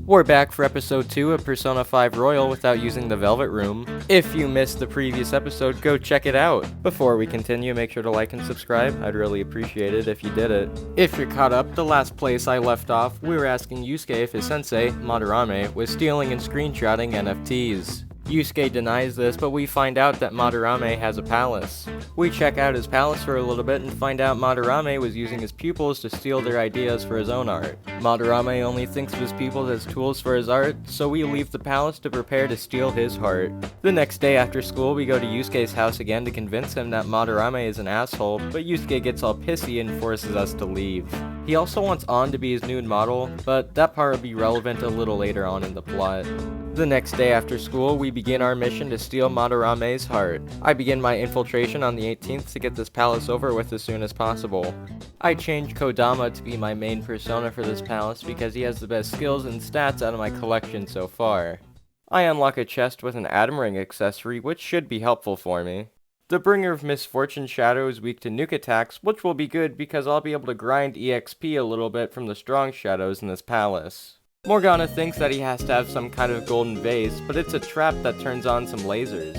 We're back for episode 2 of Persona 5 Royal without using the Velvet Room. If you missed the previous episode, go check it out. Before we continue, make sure to like and subscribe. I'd really appreciate it if you did it. If you're caught up, the last place I left off, we were asking Yusuke if his sensei, Madarame, was stealing and screenshotting NFTs. Yusuke denies this, but we find out that Madarame has a palace. We check out his palace for a little bit and find out Madarame was using his pupils to steal their ideas for his own art. Madarame only thinks of his pupils as tools for his art, so we leave the palace to prepare to steal his heart. The next day after school, we go to Yusuke's house again to convince him that Madarame is an asshole, but Yusuke gets all pissy and forces us to leave. He also wants An to be his nude model, but that part will be relevant a little later on in the plot. The next day after school, we begin our mission to steal Madarame's heart. I begin my infiltration on the 18th to get this palace over with as soon as possible. I change Kodama to be my main persona for this palace because he has the best skills and stats out of my collection so far. I unlock a chest with an Atom Ring accessory, which should be helpful for me. The Bringer of Misfortune Shadow is weak to nuke attacks, which will be good because I'll be able to grind EXP a little bit from the strong shadows in this palace. Morgana thinks that he has to have some kind of golden vase, but it's a trap that turns on some lasers.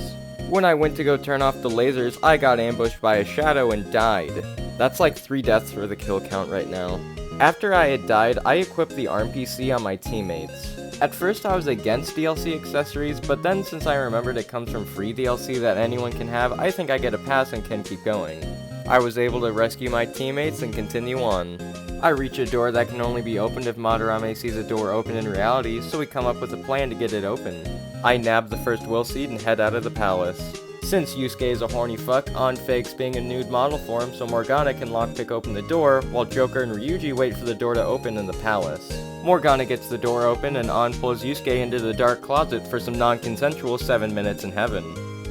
When I went to go turn off the lasers, I got ambushed by a shadow and died. That's like 3 deaths for the kill count right now. After I had died, I equipped the ARM PC on my teammates. At first I was against DLC accessories, but then since I remembered it comes from free DLC that anyone can have, I think I get a pass and can keep going. I was able to rescue my teammates and continue on. I reach a door that can only be opened if Madarame sees a door open in reality, so we come up with a plan to get it open. I nab the first will seed and head out of the palace. Since Yusuke is a horny fuck, An fakes being a nude model for him so Morgana can lockpick open the door, while Joker and Ryuji wait for the door to open in the palace. Morgana gets the door open and An pulls Yusuke into the dark closet for some non-consensual 7 minutes in heaven.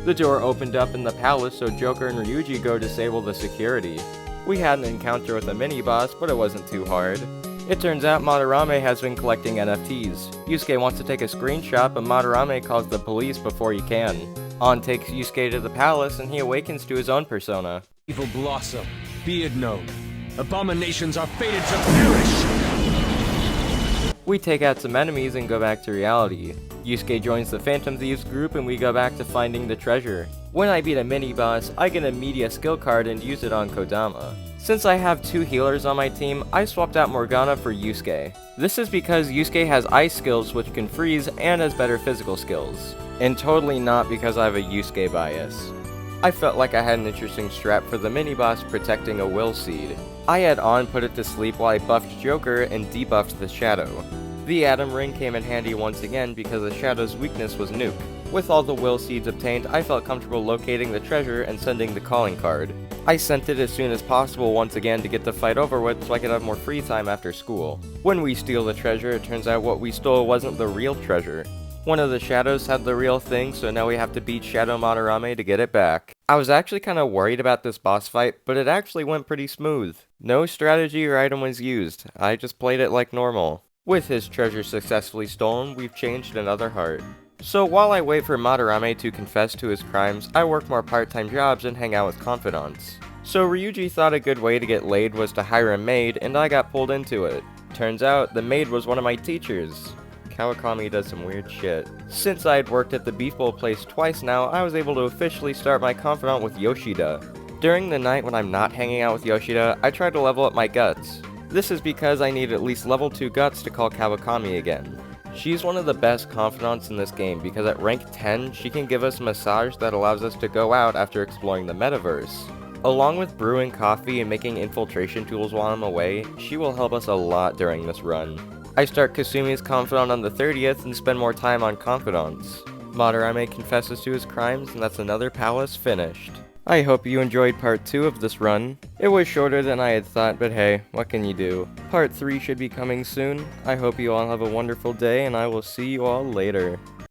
The door opened up in the palace so Joker and Ryuji go disable the security. We had an encounter with a mini-boss, but it wasn't too hard. It turns out Madarame has been collecting NFTs. Yusuke wants to take a screenshot, but Madarame calls the police before he can. An takes Yusuke to the palace, and he awakens to his own persona. Evil blossom, be it known. Abominations are fated to perish! We take out some enemies and go back to reality. Yusuke joins the Phantom Thieves group and we go back to finding the treasure. When I beat a mini-boss, I get a media skill card and use it on Kodama. Since I have 2 healers on my team, I swapped out Morgana for Yusuke. This is because Yusuke has ice skills which can freeze and has better physical skills. And totally not because I have a Yusuke bias. I felt like I had an interesting strat for the mini-boss protecting a will seed. I had An put it to sleep while I buffed Joker and debuffed the Shadow. The Atom Ring came in handy once again because the Shadow's weakness was nuke. With all the will seeds obtained, I felt comfortable locating the treasure and sending the calling card. I sent it as soon as possible once again to get the fight over with so I could have more free time after school. When we steal the treasure, it turns out what we stole wasn't the real treasure. One of the shadows had the real thing, so now we have to beat Shadow Madarame to get it back. I was actually kinda worried about this boss fight, but it actually went pretty smooth. No strategy or item was used, I just played it like normal. With his treasure successfully stolen, we've changed another heart. So while I wait for Madarame to confess to his crimes, I work more part-time jobs and hang out with confidants. So Ryuji thought a good way to get laid was to hire a maid, and I got pulled into it. Turns out, the maid was one of my teachers. Kawakami does some weird shit. Since I had worked at the Beef Bowl place twice now, I was able to officially start my confidant with Yoshida. During the night when I'm not hanging out with Yoshida, I try to level up my guts. This is because I need at least level 2 guts to call Kawakami again. She's one of the best confidants in this game because at rank 10, she can give us a massage that allows us to go out after exploring the metaverse. Along with brewing coffee and making infiltration tools while I'm away, she will help us a lot during this run. I start Kasumi's confidant on the 30th and spend more time on confidants. Madarame confesses to his crimes and that's another palace finished. I hope you enjoyed part 2 of this run. It was shorter than I had thought, but hey, what can you do? Part 3 should be coming soon. I hope you all have a wonderful day and I will see you all later.